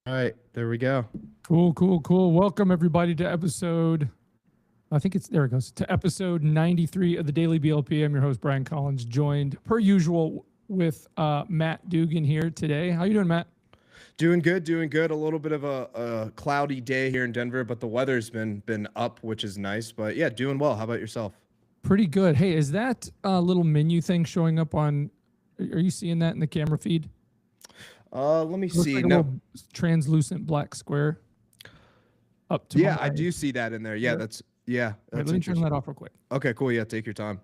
All right, there we go. Cool, cool, cool. Welcome everybody to episode, there it goes, to episode 93 of the Daily BLP. I'm your host, Bran Collins, joined per usual with Matt Dugan here today. How you doing, Matt? Doing good, doing good. A little bit of a cloudy day here in Denver, but the weather's been up, which is nice. But yeah, doing well. How about yourself? Pretty good. Hey, is that little menu thing showing up on, are you seeing that in the camera feed? Let me see. Like a little translucent black square up to yeah, I do see that in there. Yeah, that's let me turn that off real quick. Okay, cool. Yeah, take your time.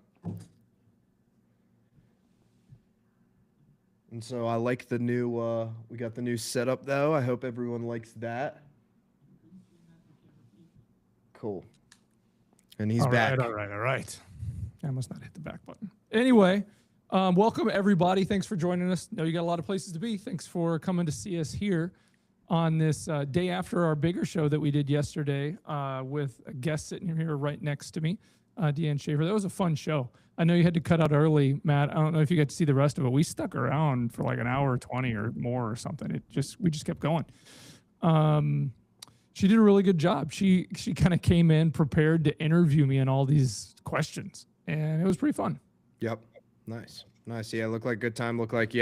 And so I like the new we got the new setup though. I hope everyone likes that. Cool. And he's back. All right. I must not hit the back button. Anyway, welcome everybody. Thanks for joining us. Know you got a lot of places to be. Thanks for coming to see us here on this day after our bigger show that we did yesterday with a guest sitting here right next to me, Deanne Schaefer. That was a fun show. I know you had to cut out early, Matt. I don't know if you got to see the rest of it. We stuck around for like an hour 20 or more or something. We just kept going. She did a really good job. She kind of came in prepared to interview me on all these questions, and it was pretty fun. Yep. Nice. Yeah, looked like a good time. Looked like,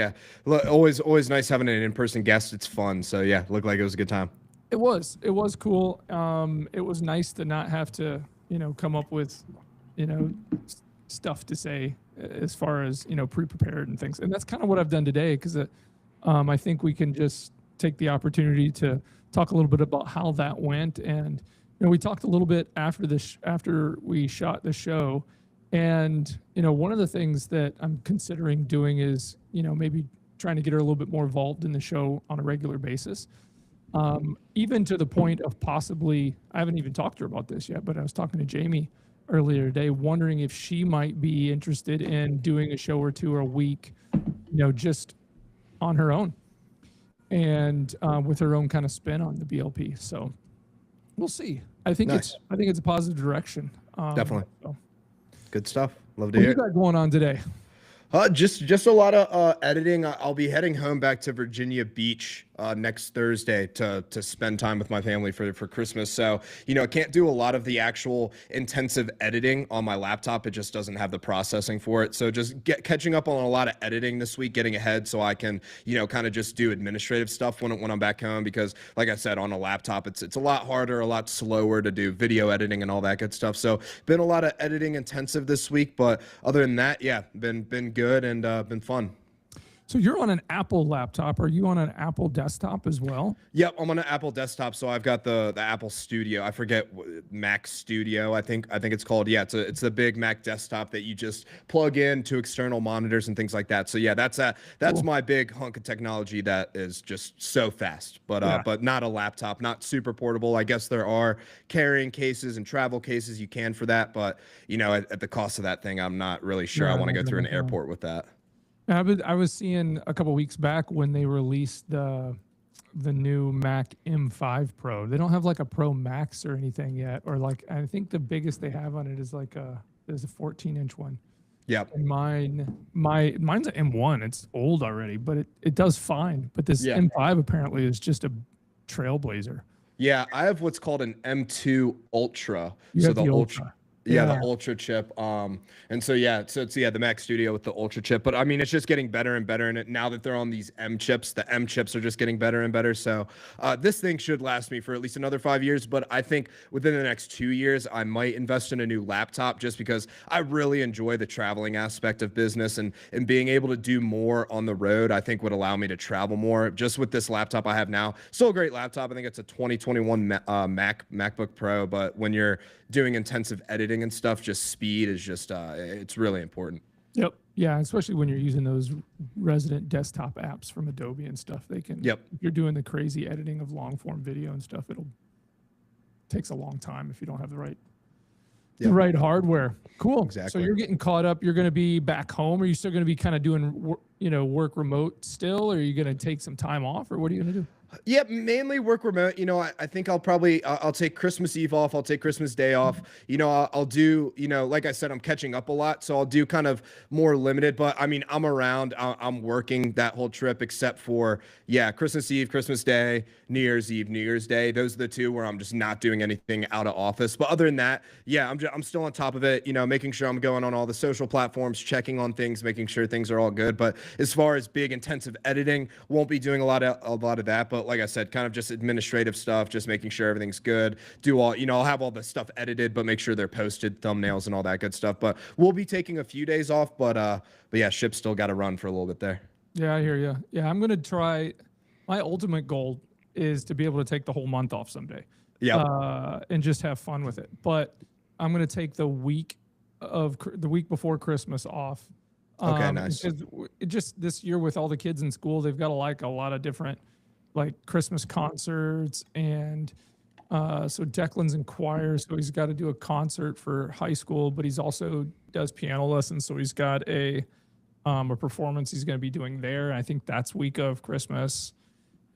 always nice having an in-person guest. It's fun. So yeah, looked like it was a good time. It was cool. It was nice to not have to, come up with, stuff to say as far as, pre-prepared and things. And that's kind of what I've done today, because I think we can just take the opportunity to talk a little bit about how that went. And, we talked a little bit after we shot the show. And, one of the things that I'm considering doing is, maybe trying to get her a little bit more involved in the show on a regular basis. Even to the point of possibly, I haven't even talked to her about this yet, but I was talking to Jamie earlier today, wondering if she might be interested in doing a show or two a week, just on her own and with her own kind of spin on the BLP. So we'll see. I think nice. it's a positive direction. Definitely. So. Good stuff. Love to hear. What you got going on today? Just a lot of editing. I'll be heading home back to Virginia Beach next Thursday to spend time with my family for Christmas. So, I can't do a lot of the actual intensive editing on my laptop. It just doesn't have the processing for it. So just catching up on a lot of editing this week, getting ahead so I can, kind of just do administrative stuff when I'm back home, because like I said, on a laptop, it's a lot harder, a lot slower to do video editing and all that good stuff. So been a lot of editing intensive this week, but other than that, yeah, been good and been fun. So you're on an Apple laptop. Are you on an Apple desktop as well? Yep, I'm on an Apple desktop. So I've got the Apple Studio. I forget, Mac Studio, I think it's called. Yeah, it's the big Mac desktop that you just plug in to external monitors and things like that. So yeah, that's cool. My big hunk of technology that is just so fast. But not a laptop, not super portable. I guess there are carrying cases and travel cases you can for that, but at the cost of that thing, I'm not really sure I want to go through an airport with that. I was seeing a couple of weeks back when they released the new Mac M5 Pro. They don't have like a Pro Max or anything yet, or like I think the biggest they have on it is there's a 14-inch one. Yep. And mine's an M1. It's old already, but it does fine. But this M5 apparently is just a trailblazer. Yeah, I have what's called an M2 Ultra. You have the Ultra. Yeah, the Ultra chip. And so it's the Mac Studio with the Ultra chip. But I mean, it's just getting better and better. And now that they're on these M chips, the M chips are just getting better and better. So this thing should last me for at least another 5 years. But I think within the next 2 years, I might invest in a new laptop, just because I really enjoy the traveling aspect of business, and being able to do more on the road, I think would allow me to travel more. Just with this laptop I have now, still a great laptop. I think it's a 2021 MacBook Pro. But when you're doing intensive editing and stuff, just speed is just it's really important. Yep. Yeah, especially when you're using those resident desktop apps from Adobe and stuff. They can, if you're doing the crazy editing of long form video and stuff, takes a long time if you don't have the right hardware. Cool. Exactly. So you're getting caught up. You're going to be back home. Are you still going to be kind of doing work remote still, or are you going to take some time off, or what are you going to do? Yeah, mainly work remote. I think I'll take Christmas Eve off. I'll take Christmas Day off. I'll do, like I said, I'm catching up a lot. So I'll do kind of more limited, but I mean, I'm around, I'm working that whole trip except for, yeah, Christmas Eve, Christmas Day, New Year's Eve, New Year's Day. Those are the two where I'm just not doing anything out of office. But other than that, yeah, I'm still on top of it, making sure I'm going on all the social platforms, checking on things, making sure things are all good. But as far as big intensive editing, won't be doing a lot of that. But like I said, kind of just administrative stuff, just making sure everything's good. Do all, I'll have all the stuff edited, but make sure they're posted, thumbnails and all that good stuff. But we'll be taking a few days off, but yeah, ship's still got to run for a little bit there. Yeah, I hear you. Yeah, I'm gonna try. My ultimate goal is to be able to take the whole month off someday. Yeah. And just have fun with it. But I'm gonna take the week before Christmas off. Okay, nice. It just this year with all the kids in school, they've got a lot of different like Christmas concerts, and so Declan's in choir, so he's got to do a concert for high school, but he's also does piano lessons, so he's got a performance he's going to be doing there. I think that's week of Christmas,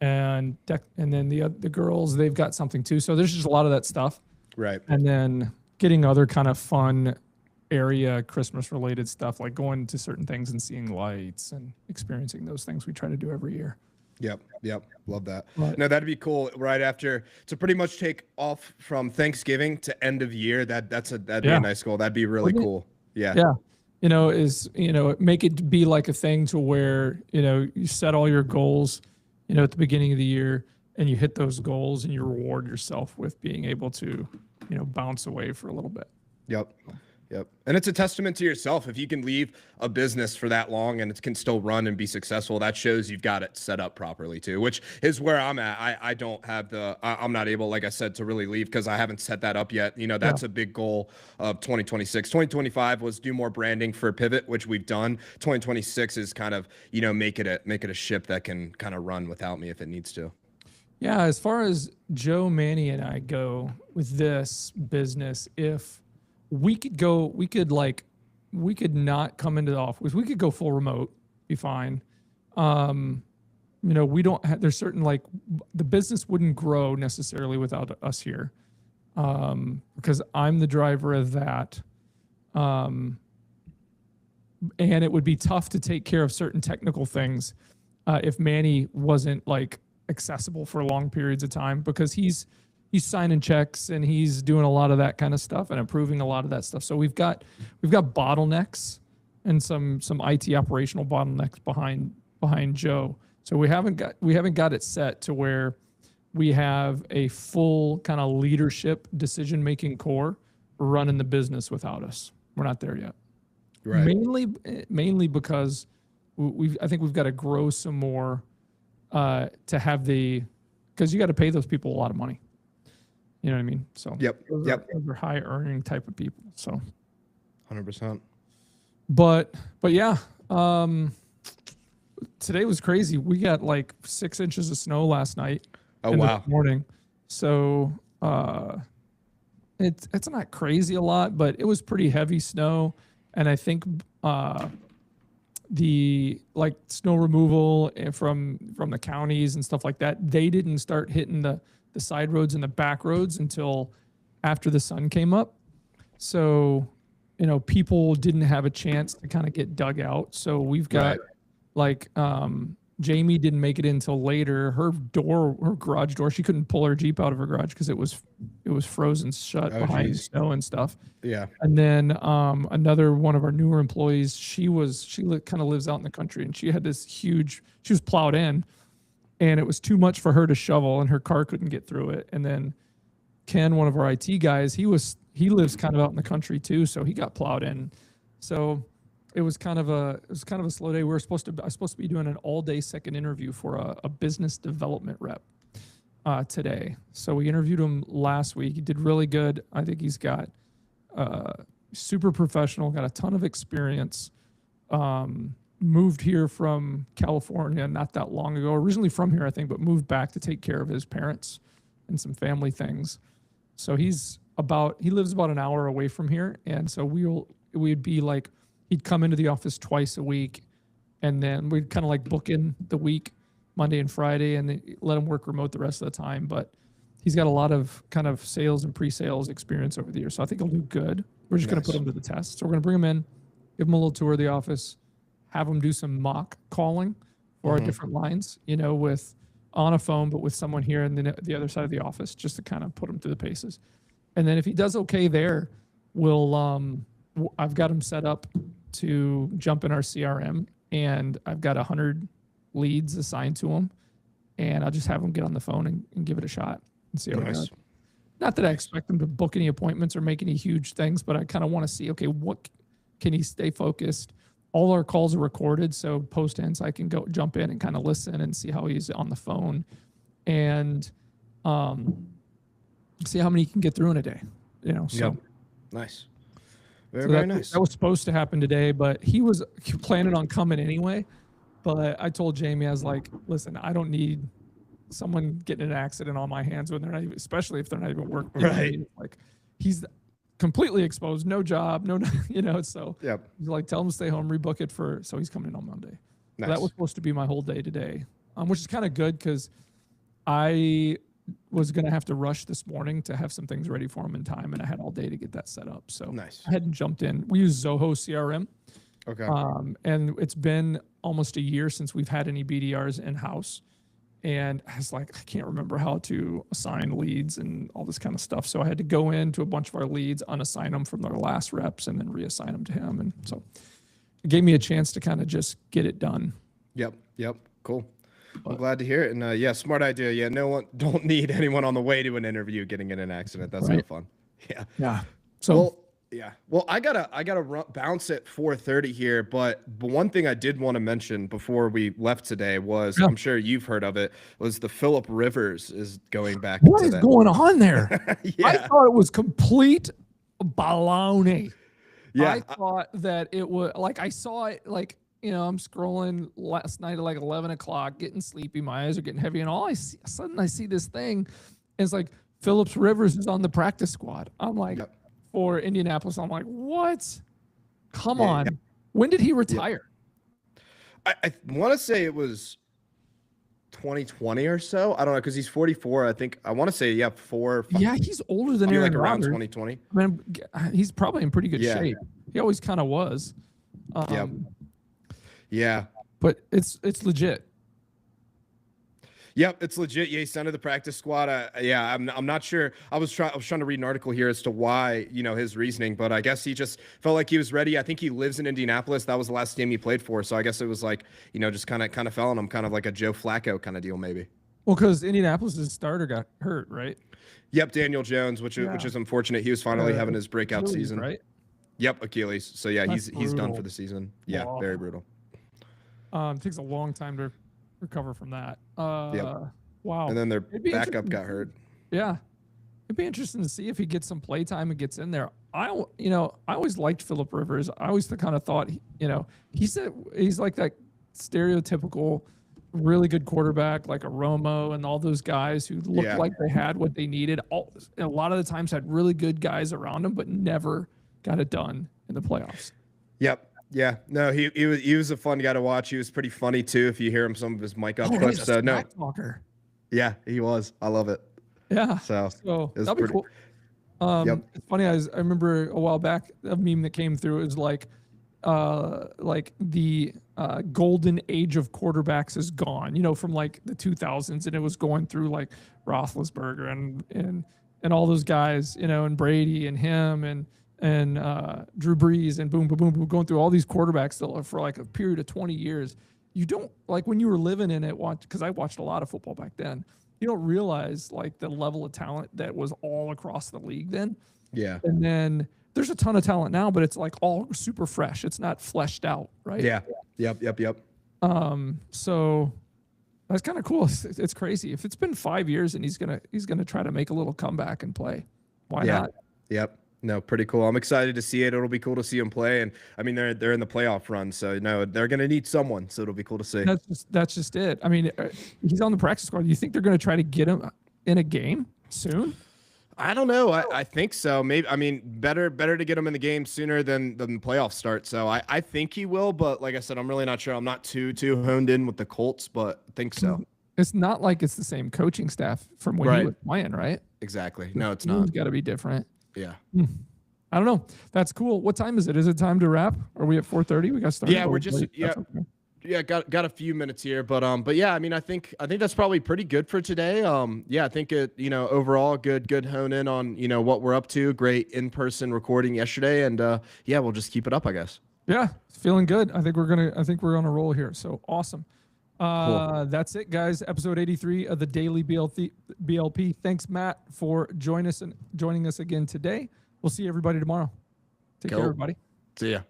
and then the girls, they've got something too. So there's just a lot of that stuff, Right. and then getting other kind of fun area Christmas related stuff, like going to certain things and seeing lights and experiencing those things we try to do every year. Yep. Love that. Right. No, that'd be cool. Right after to pretty much take off from Thanksgiving to end of year. That'd be a nice goal. That'd be really cool. Yeah. Yeah. Make it be like a thing to where, you set all your goals, at the beginning of the year, and you hit those goals and you reward yourself with being able to, bounce away for a little bit. Yep. And it's a testament to yourself. If you can leave a business for that long and it can still run and be successful, that shows you've got it set up properly too, which is where I'm at. I don't have I'm not able, like I said, to really leave because I haven't set that up yet. That's a big goal of 2026. 2025 was do more branding for Pivot, which we've done. 2026 is kind of, make it a ship that can kind of run without me if it needs to. Yeah. As far as Joe, Manny, and I go with this business, if we could not come into the office. We could go full remote, be fine. We don't have, there's certain, like, the business wouldn't grow necessarily without us here. Because I'm the driver of that. And it would be tough to take care of certain technical things, if Manny wasn't like accessible for long periods of time, because he's signing checks and he's doing a lot of that kind of stuff and approving a lot of that stuff. So we've got bottlenecks and some IT operational bottlenecks behind Joe. So we haven't got it set to where we have a full kind of leadership decision-making core running the business without us. We're not there yet. Right. Mainly because I think we've got to grow some more to have because you got to pay those people a lot of money. You know what I mean? So those are high earning type of people. So 100%. But yeah, today was crazy. We got like 6 inches of snow last night. Oh, wow. The morning. So it's not crazy a lot, but it was pretty heavy snow. And I think the like snow removal from the counties and stuff like that, they didn't start hitting the side roads and the back roads until after the sun came up. So, people didn't have a chance to kind of get dug out. So we've got Jamie didn't make it until later. Her garage door, she couldn't pull her Jeep out of her garage because it was frozen shut behind snow and stuff. Yeah. And then another one of our newer employees, she kind of lives out in the country, and she had she was plowed in, and it was too much for her to shovel, and her car couldn't get through it. And then Ken, one of our IT guys, he lives kind of out in the country too, so he got plowed in. So it was kind of a slow day. I was supposed to be doing an all-day second interview for a business development rep today. So we interviewed him last week. He did really good. I think he's got super professional, got a ton of experience. Moved here from California not that long ago, originally from here, I think, but moved back to take care of his parents and some family things. So he lives about an hour away from here. And so we'd be like, he'd come into the office twice a week, and then we'd kind of like book in the week. Monday and Friday, and they let him work remote the rest of the time. But he's got a lot of kind of sales and pre-sales experience over the years, so I think he'll do good. We're just going to put him to the test. So we're going to bring him in, give him a little tour of the office, have him do some mock calling for our different lines, you know, with on a phone, but with someone here in the other side of the office, just to kind of put him through the paces. And then if he does okay there, I've got him set up to jump in our CRM, and I've got 100 leads assigned to him, and I'll just have him get on the phone and give it a shot and see how it goes. Not that I expect him to book any appointments or make any huge things, but I kind of want to see, okay, what can he stay focused? All our calls are recorded, so post-ends I can go jump in and kind of listen and see how he's on the phone, and see how many he can get through in a day. You know, so nice. Very nice. That was supposed to happen today, but he was planning on coming anyway. But I told Jamie, I was like, listen, I don't need someone getting in an accident on my hands when they're not even, especially if they're not even working. Right. Like, he's completely exposed, no job, no, you know, so he's like, tell him to stay home, rebook it so he's coming in on Monday. Nice. So that was supposed to be my whole day today, which is kind of good because I was going to have to rush this morning to have some things ready for him in time, and I had all day to get that set up. So I hadn't jumped in. We use Zoho CRM. Okay. And it's been almost a year since we've had any BDRs in-house. And I was like, I can't remember how to assign leads and all this kind of stuff. So I had to go into a bunch of our leads, unassign them from their last reps, and then reassign them to him. And so it gave me a chance to kind of just get it done. Yep. Cool. I'm glad to hear it. And smart idea. Yeah, don't need anyone on the way to an interview getting in an accident. That's no fun. Yeah. So well, I gotta bounce at 4:30 here, but one thing I did want to mention before we left today was, I'm sure you've heard of it, was the Philip Rivers is going back. What is going on there? I thought it was complete baloney. I thought that it was like, I saw it like, you know, I'm scrolling last night at like 11 o'clock, getting sleepy. My eyes are getting heavy, and suddenly I see this thing. And it's like Phillips Rivers is on the practice squad. I'm like, for Indianapolis. I'm like, what? Come on. When did he retire? I want to say it was 2020 or so. I don't know, because he's 44. I think I want to say 4. 5, yeah, he's older than Aaron like around Rodgers. 2020. I mean, he's probably in pretty good shape. He always kind of was. But it's legit. Yep, it's legit. Yeah, he signed to the practice squad. I'm not sure. I was trying to read an article here as to why, you know, his reasoning, but I guess he just felt like he was ready. I think he lives in Indianapolis. That was the last team he played for. So I guess it was like, you know, just kind of fell on him, kind of like a Joe Flacco kind of deal, maybe. Well, because Indianapolis' starter got hurt, right? Yep, Daniel Jones, which is unfortunate. He was finally having his breakout Achilles, season. Right? Yep, Achilles. So yeah, he's done for the season. Yeah, Wow. very brutal. It takes a long time to recover from that. Wow. And then their backup got hurt. Yeah. It'd be interesting to see if he gets some play time and gets in there. I always liked Philip Rivers. I always kind of thought, he's like that stereotypical really good quarterback, like a Romo and all those guys who looked like they had what they needed. A lot of the times had really good guys around him, but never got it done in the playoffs. Yep. Yeah. No, he was a fun guy to watch. He was pretty funny too, if you hear him some of his mic up clips. So no. Talker. Yeah, he was. I love it. Yeah. So that'd be cool. It's funny. I remember a while back a meme that came through. It was like the golden age of quarterbacks is gone, from like the 2000s, and it was going through like Roethlisberger and all those guys, and Brady and him and Drew Brees and boom, going through all these quarterbacks for like a period of 20 years. You don't, like, when you were living in it, because I watched a lot of football back then, you don't realize like the level of talent that was all across the league then. Yeah. And then there's a ton of talent now, but it's like all super fresh. It's not fleshed out, right? Yeah. Yep. So that's kind of cool. It's crazy. If it's been 5 years and he's gonna try to make a little comeback and play, why not? Yep. No, pretty cool. I'm excited to see it. It'll be cool to see him play. And I mean, they're in the playoff run, so they're going to need someone. So it'll be cool to see. That's just it. I mean, he's on the practice squad. Do you think they're going to try to get him in a game soon? I don't know. I think so. Maybe, I mean, better to get him in the game sooner than the playoffs start. So I think he will, but like I said, I'm really not sure. I'm not too honed in with the Colts, but I think so. It's not like it's the same coaching staff from when he was playing, right? Exactly. No, it's It's not. got to be different. Yeah. I don't know. That's cool. What time is it? Is it time to wrap? Are we at 4:30? We got started. Yeah, we're just yeah, got a few minutes here, but yeah, I mean, I think that's probably pretty good for today. Yeah, I think it, overall good hone in on, what we're up to. Great in-person recording yesterday, and yeah, we'll just keep it up, I guess. Yeah, feeling good. I think we're on a roll here. So awesome. Cool. That's it, guys. Episode 83 of the Daily BLP. Thanks, Matt, for joining us again today. We'll see everybody tomorrow. Take care, everybody. See ya.